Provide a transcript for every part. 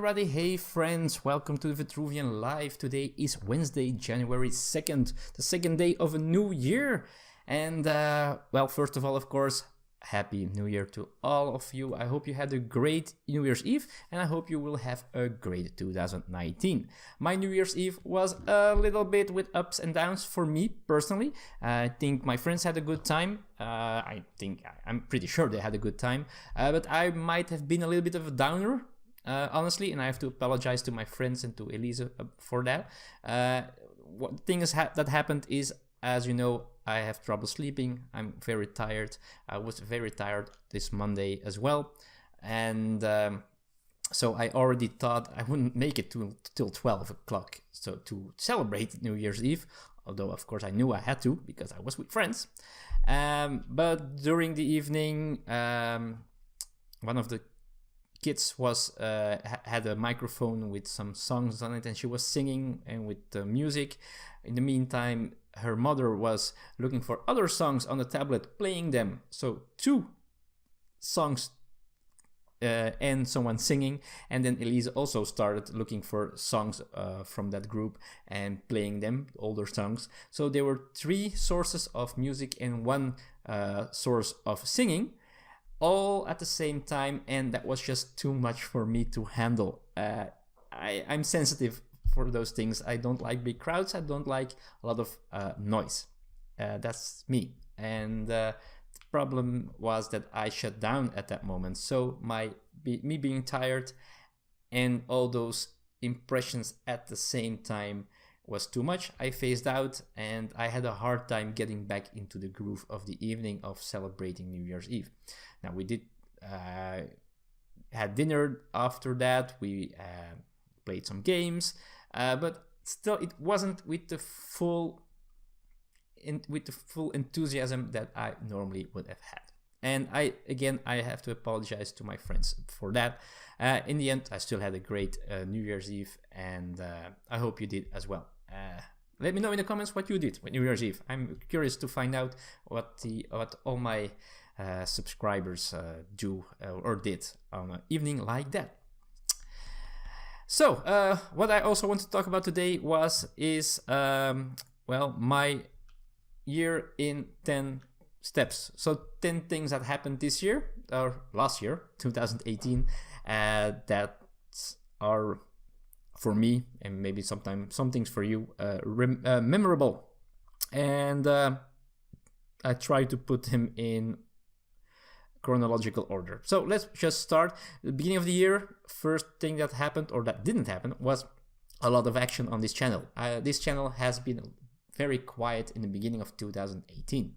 everybody, hey friends, welcome to the Vitruvian Live. Today is Wednesday, January 2nd, the second day of a new year. And well, first of all, of course, Happy New Year to all of you. I hope you had a great New Year's Eve and I hope you will have a great 2019. My New Year's Eve was a little bit with ups and downs for me personally. I think my friends had a good time. I'm pretty sure they had a good time, but I might have been a little bit of a downer. Honestly, and I have to apologize to my friends and to Elisa for that. What thing that happened is, as you know, I have trouble sleeping. I'm very tired. I was very tired this Monday as well, and so I already thought I wouldn't make it till 12 o'clock. So to celebrate New Year's Eve, although of course I knew I had to because I was with friends. But during the evening, one of the kids was had a microphone with some songs on it, and she was singing and with the music. In the meantime, her mother was looking for other songs on the tablet, playing them. So 2 songs and someone singing, and then Elisa also started looking for songs from that group and playing them, older songs. So there were 3 sources of music and 1 source of singing, all at the same time, and that was just too much for me to handle. I'm sensitive for those things. I don't like big crowds. I don't like a lot of noise. That's me. And the problem was that I shut down at that moment. So me being tired and all those impressions at the same time was too much. I phased out and I had a hard time getting back into the groove of the evening of celebrating New Year's Eve. Now we did had dinner after that. We played some games, but still it wasn't with the full enthusiasm that I normally would have had. And I have to apologize to my friends for that. In the end, I still had a great New Year's Eve, and I hope you did as well. Let me know in the comments what you did with New Year's Eve. I'm curious to find out what all my subscribers do or did on an evening like that. So what I also want to talk about today is my year in 10 steps. So 10 things that happened this year or last year, 2018, that are for me, and maybe sometimes some things for you, memorable. And I try to put him in chronological order. So let's just start. The beginning of the year, first thing that happened or that didn't happen was a lot of action on this channel. This channel has been very quiet in the beginning of 2018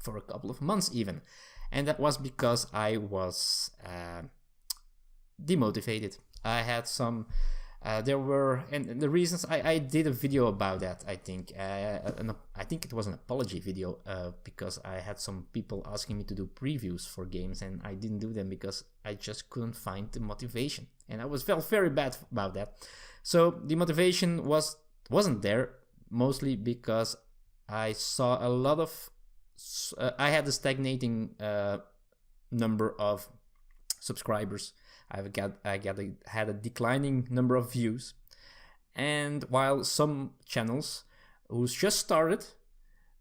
for a couple of months even, and that was because I was demotivated. I had some and the reasons I did a video about that. I think it was an apology video because I had some people asking me to do previews for games, and I didn't do them because I just couldn't find the motivation, and I felt very bad about that. So the motivation wasn't there, mostly because I saw a lot of I had a stagnating number of subscribers. I had a declining number of views, and while some channels who just started,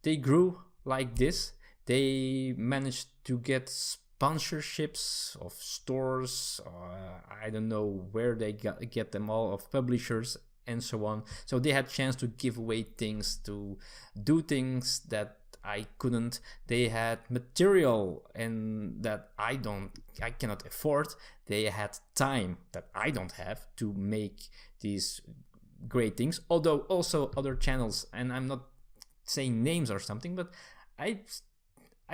they grew like this. They managed to get sponsorships of stores, I don't know where they get them all, of publishers and so on. So they had chance to give away things, to do things that I couldn't. They had material and that I cannot afford. They had time that I don't have to make these great things. Although also other channels, and I'm not saying names or something, but I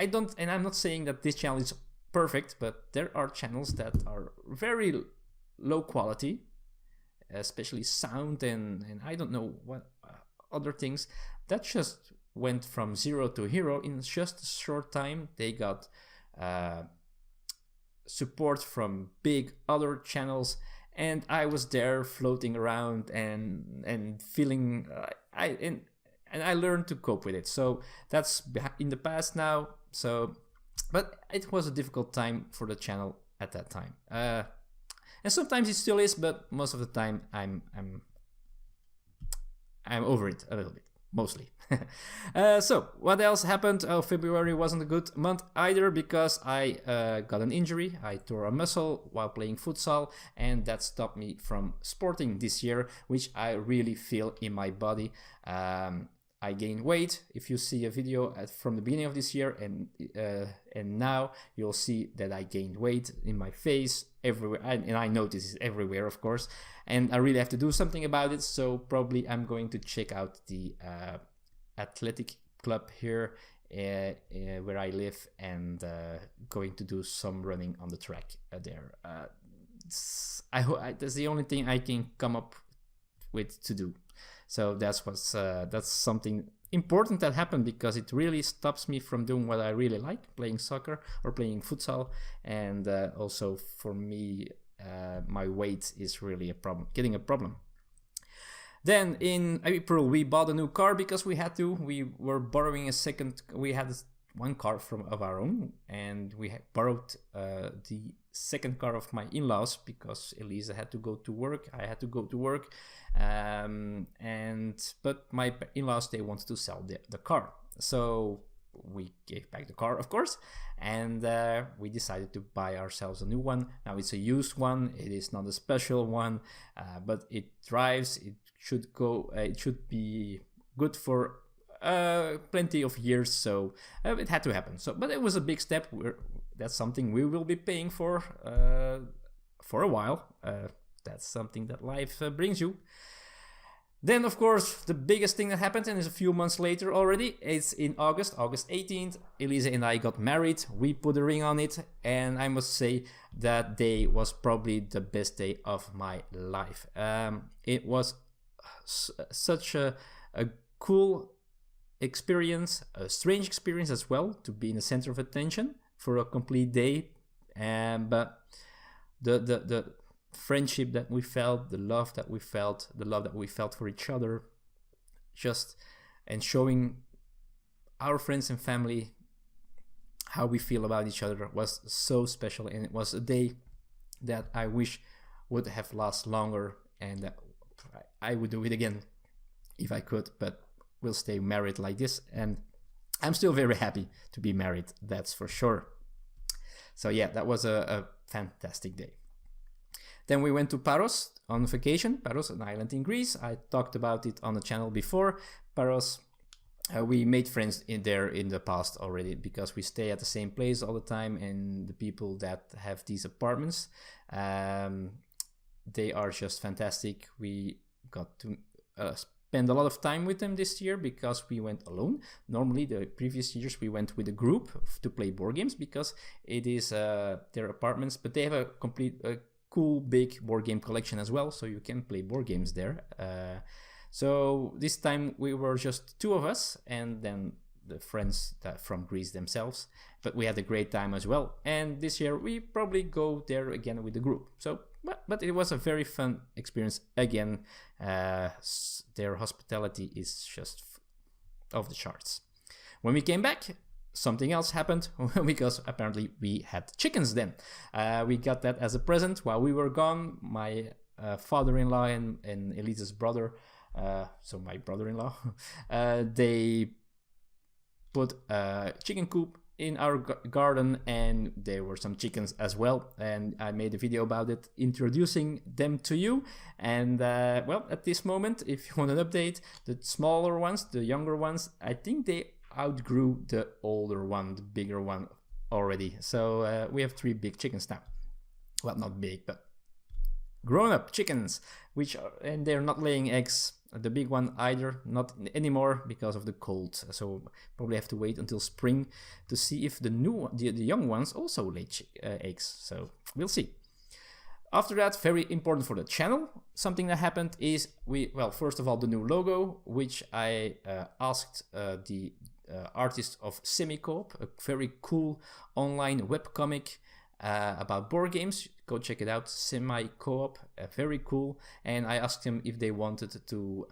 don't, and I'm not saying that this channel is perfect, but there are channels that are very low quality, especially sound and I don't know what other things, that just went from 0 to hero in just a short time. They got support from big other channels, and I was there floating around and feeling and I learned to cope with it. So that's in the past now. So, but it was a difficult time for the channel at that time. And sometimes it still is, but most of the time I'm over it a little bit, mostly. So what else happened? Oh, February wasn't a good month either because I got an injury. I tore a muscle while playing futsal, and that stopped me from sporting this year, which I really feel in my body. I gained weight. If you see a video from the beginning of this year and now, you'll see that I gained weight in my face, everywhere, and I notice it everywhere, of course. And I really have to do something about it. So probably I'm going to check out the athletic club here where I live, and going to do some running on the track there. That's the only thing I can come up with to do. So that's something important that happened, because it really stops me from doing what I really like, playing soccer or playing futsal. And also for me, my weight is really a problem, getting a problem. Then in April, we bought a new car because we had to. We were borrowing we had one car of our own, and we borrowed the second car of my in-laws because Elisa had to go to work. I had to go to work. But my in-laws, they wanted to sell the car. So we gave back the car, of course, and we decided to buy ourselves a new one. Now it's a used one. It is not a special one, but it drives. It should be good for plenty of years. So it had to happen. But it was a big step. That's something we will be paying for a while. That's something that life brings you. Then, of course, the biggest thing that happened, and is a few months later already, it's in August 18th, Elisa and I got married. We put a ring on it, and I must say that day was probably the best day of my life. It was such a cool experience, a strange experience as well, to be in the center of attention for a complete day. But the friendship that we felt, the love that we felt for each other, and showing our friends and family how we feel about each other was so special. And it was a day that I wish would have lasted longer, and that I would do it again if I could, but we'll stay married like this, and I'm still very happy to be married, that's for sure. So yeah, that was a fantastic day. Then we went to Paros on vacation. Paros, an island in Greece. I talked about it on the channel before. Paros, we made friends in the past already, because we stay at the same place all the time, and the people that have these apartments, they are just fantastic. We got to spend a lot of time with them this year because we went alone. Normally, the previous years we went with a group to play board games, because it is their apartments, but they have a cool big board game collection as well, so you can play board games there. So this time we were just two of us, and then the friends from Greece themselves, but we had a great time as well. And this year we probably go there again with the group. So but it was a very fun experience again. Their hospitality is just off the charts. When we came back, something else happened, because apparently we had chickens then. We got that as a present while we were gone. My father-in-law and Elisa's brother, so my brother-in-law, they put a chicken coop in our garden, and there were some chickens as well, and I made a video about it, introducing them to you. And well, at this moment, if you want an update, the smaller ones, the younger ones, I think they outgrew the older one, the bigger one already. So we have 3 big chickens now. Well, not big, but grown-up chickens, and they're not laying eggs. The big one either, not anymore, because of the cold. So probably have to wait until spring to see if the young ones also lay eggs. So we'll see. After that, very important for the channel, something that happened is first of all, the new logo, which I asked the artist of Semicoop, a very cool online webcomic about board games. Go check it out, Semi-Co-op, very cool. And I asked him if they wanted to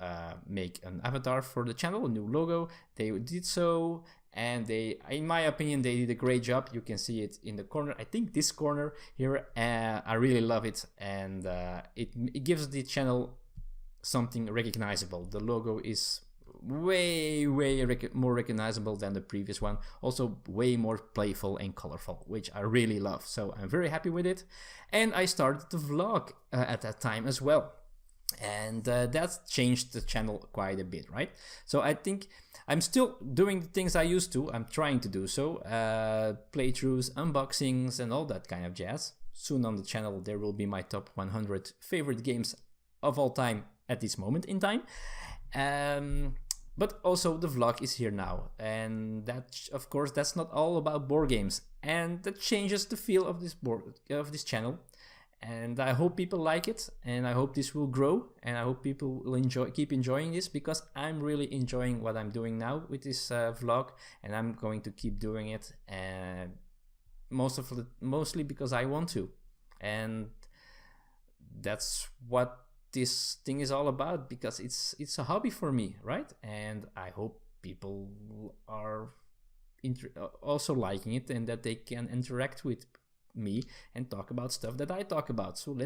make an avatar for the channel, a new logo. They did so, and they, in my opinion, they did a great job. You can see it in the corner, I think this corner here. I really love it, and it gives the channel something recognizable. The logo is way more recognizable than the previous one, also way more playful and colorful, which I really love. So I'm very happy with it, and I started the vlog at that time as well, and that changed the channel quite a bit, right? So I think I'm still doing the things I used to. I'm trying to do so, playthroughs, unboxings, and all that kind of jazz. Soon on the channel there will be my top 100 favorite games of all time at this moment in time. But also the vlog is here now, and that, of course, that's not all about board games, and that changes the feel of this channel. And I hope people like it, and I hope this will grow, and I hope people will keep enjoying this, because I'm really enjoying what I'm doing now with this vlog, and I'm going to keep doing it, and mostly because I want to, and that's what this thing is all about, because it's a hobby for me, right? And I hope people are also liking it, and that they can interact with me and talk about stuff that I talk about. So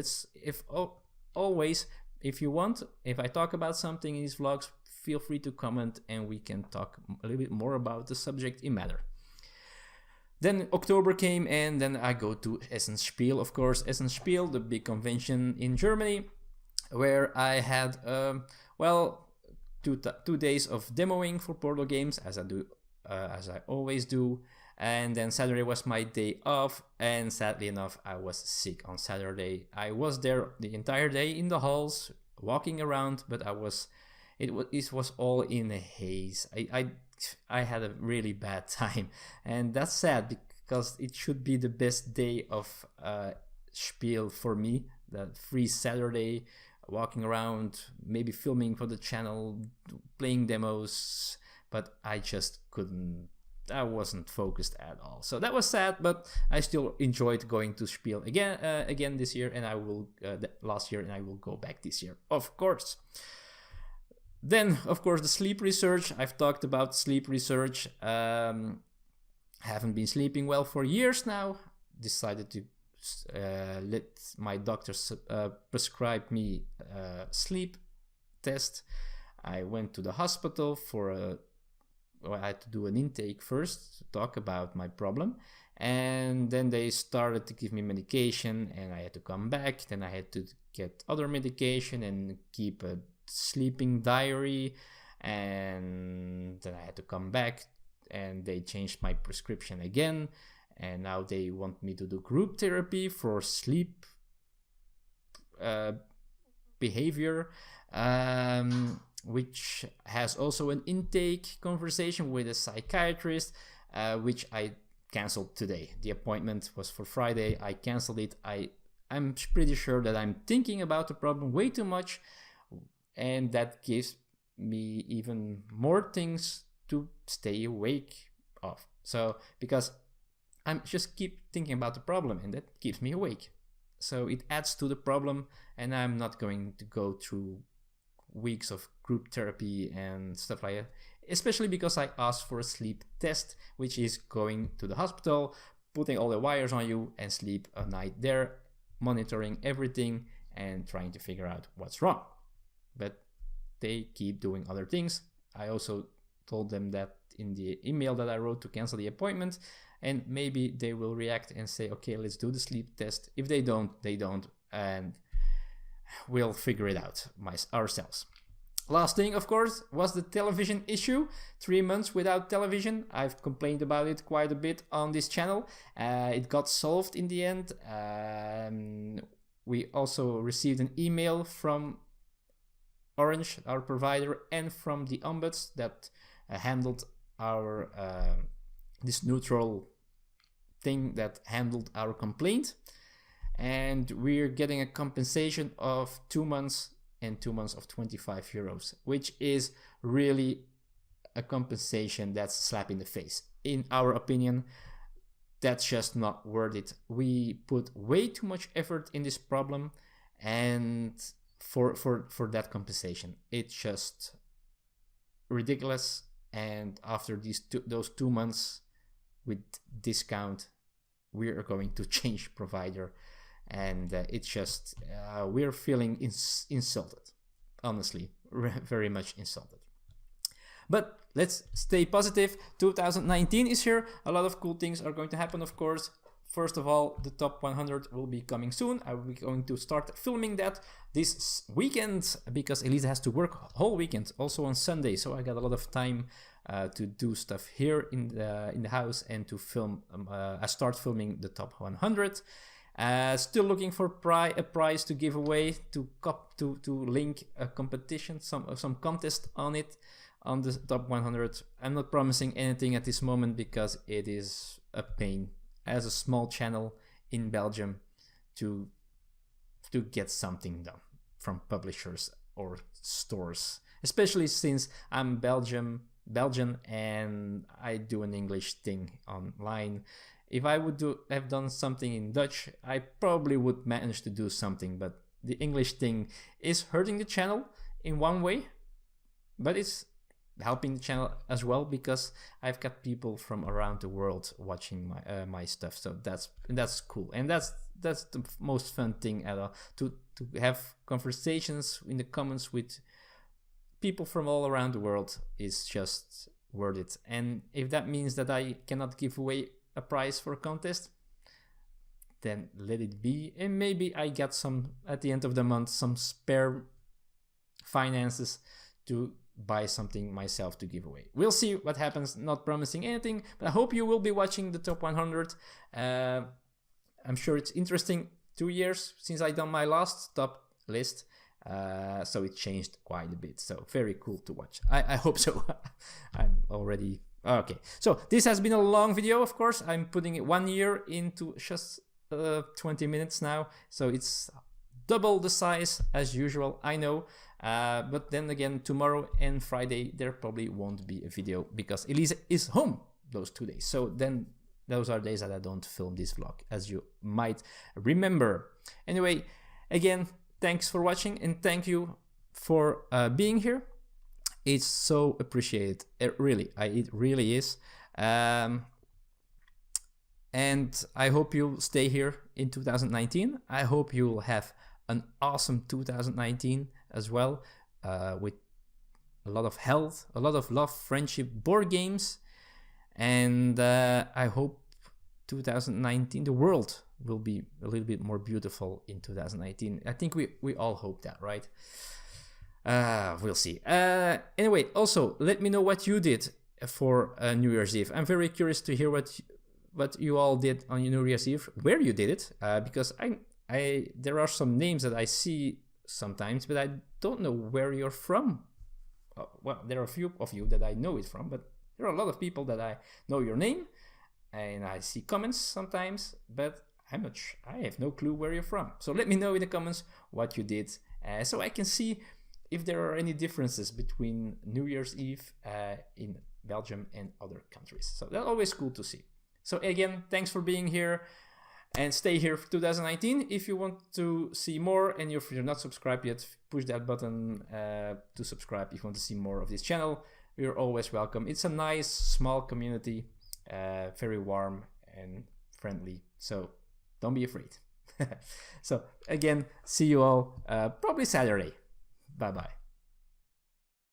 always, if you want, if I talk about something in these vlogs, feel free to comment, and we can talk a little bit more about the subject in matter. Then October came, and then I go to Essen Spiel, of course. Essen Spiel, the big convention in Germany, where I had 2 days of demoing for Portal games, as I always do. And then Saturday was my day off, and sadly enough, I was sick on Saturday. I was there the entire day in the halls, walking around, but it was all in a haze. I had a really bad time, and that's sad, because it should be the best day of Spiel for me, the free Saturday, walking around, maybe filming for the channel, playing demos, but I just couldn't. I wasn't focused at all. So that was sad, but I still enjoyed going to Spiel again this year, and I will last year, and I will go back this year, of course. Then, of course, the sleep research. I've talked about sleep research. Haven't been sleeping well for years now. Decided to let my doctor prescribe me a sleep test. I went to the hospital for I had to do an intake first to talk about my problem, and then they started to give me medication, and I had to come back. Then I had to get other medication and keep a sleeping diary, and then I had to come back, and they changed my prescription again, and now they want me to do group therapy for sleep behavior, which has also an intake conversation with a psychiatrist, which I canceled today. The appointment was for Friday. I canceled it. I'm pretty sure that I'm thinking about the problem way too much, and that gives me even more things to stay awake of. So, because I'm just keep thinking about the problem, and that keeps me awake. So it adds to the problem, and I'm not going to go through weeks of group therapy and stuff like that, especially because I asked for a sleep test, which is going to the hospital, putting all the wires on you, and sleep a night there, monitoring everything and trying to figure out what's wrong. But they keep doing other things. I also told them that in the email that I wrote to cancel the appointment, and maybe they will react and say, okay, let's do the sleep test. If they don't, they don't, and we'll figure it out ourselves. Last thing, of course, was the television issue. 3 months without television. I've complained about it quite a bit on this channel. It got solved in the end. We also received an email from Orange, our provider, and from the ombuds that handled our this neutral thing that handled our complaint. And we're getting a compensation of 2 months and 2 months of 25 euros, which is really a compensation that's a slap in the face. In our opinion, that's just not worth it. We put way too much effort in this problem, and for that compensation, it's just ridiculous, and after those 2 months with discount, we are going to change provider, and it's just we're feeling insulted, honestly, very much insulted. But let's stay positive. 2019 is here. A lot of cool things are going to happen, of course. First of all, the top 100 will be coming soon. I will be going to start filming that this weekend because Elisa has to work whole weekend, also on Sunday. So I got a lot of time to do stuff here in the house and to film. I start filming the top 100. Still looking for a prize to give away, to link a competition, some contest on it, on the top 100. I'm not promising anything at this moment because it is a pain as a small channel in Belgium to get something done from publishers or stores, especially since I'm Belgian and I do an English thing online. If I would have done something in Dutch, I probably would manage to do something, but the English thing is hurting the channel in one way, but it's helping the channel as well because I've got people from around the world watching my stuff, so that's cool, and that's the most fun thing at all, to have conversations in the comments with people from all around the world is just worth it. And if that means that I cannot give away a prize for a contest, then let it be, and maybe I get some at the end of the month, some spare finances to buy something myself to give away. We'll see what happens, not promising anything, but I hope you will be watching the top 100. I'm sure it's interesting. 2 years since I done my last top list, so it changed quite a bit, so very cool to watch. I hope so. I'm already okay. So this has been a long video, of course. I'm putting it 1 year into just 20 minutes now, so it's double the size as usual, I know. But then again, tomorrow and Friday there probably won't be a video because Elisa is home those 2 days. So then those are days that I don't film this vlog, as you might remember. Anyway, again, thanks for watching and thank you for being here. It's so appreciated. It really is. And I hope you'll stay here in 2019. I hope you'll have an awesome 2019 as well, with a lot of health, a lot of love, friendship, board games, and I hope 2019, the world will be a little bit more beautiful in 2019. I think we all hope that, right? We'll see. Anyway, also let me know what you did for New Year's Eve. I'm very curious to hear what you all did on New Year's Eve, where you did it, because there are some names that I see sometimes, but I don't know where you're from. Well, there are a few of you that I know it from, but there are a lot of people that I know your name and I see comments sometimes, but I have no clue where you're from. So let me know in the comments what you did, so I can see if there are any differences between New Year's Eve in Belgium and other countries. So that's always cool to see. So again, thanks for being here. And stay here for 2019. If you want to see more and if you're not subscribed yet, push that button to subscribe if you want to see more of this channel. You're always welcome. It's a nice, small community, very warm and friendly. So don't be afraid. So again, see you all probably Saturday. Bye-bye.